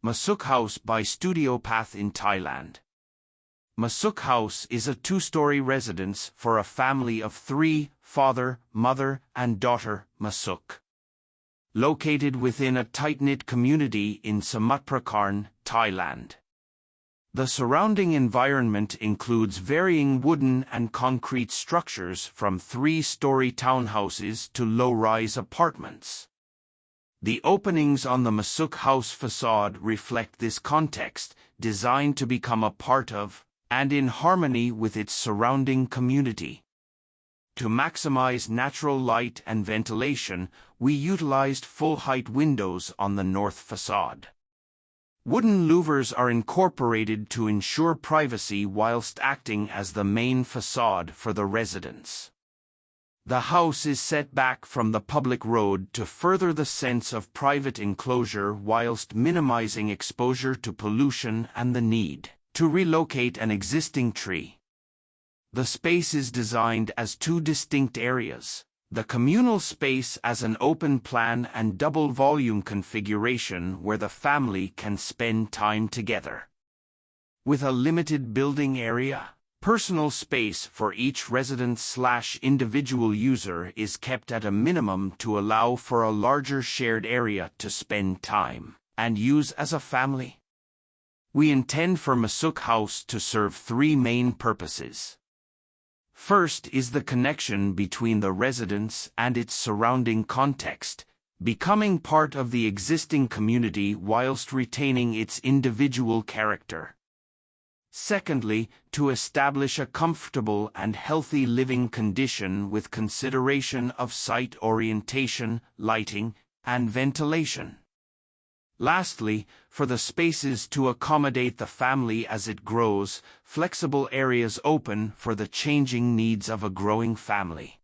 Masook House by Thanipath in Thailand. Masook House is a two-story residence for a family of three, father, mother, and daughter, Masook. Located within a tight-knit community in Samutprakarn, Thailand. The surrounding environment includes varying wooden and concrete structures from three-story townhouses to low-rise apartments. The openings on the Masook House facade reflect this context, designed to become a part of, and in harmony with its surrounding community. To maximize natural light and ventilation, we utilized full-height windows on the north facade. Wooden louvers are incorporated to ensure privacy whilst acting as the main facade for the residence. The house is set back from the public road to further the sense of private enclosure whilst minimizing exposure to pollution and the need to relocate an existing tree. The space is designed as two distinct areas, the communal space as an open plan and double volume configuration where the family can spend time together. With a limited building area, personal space for each resident/individual user is kept at a minimum to allow for a larger shared area to spend time and use as a family. We intend for Masook House to serve three main purposes. First is the connection between the residence and its surrounding context, becoming part of the existing community whilst retaining its individual character. Secondly, to establish a comfortable and healthy living condition with consideration of site orientation, lighting, and ventilation. Lastly, for the spaces to accommodate the family as it grows, flexible areas open for the changing needs of a growing family.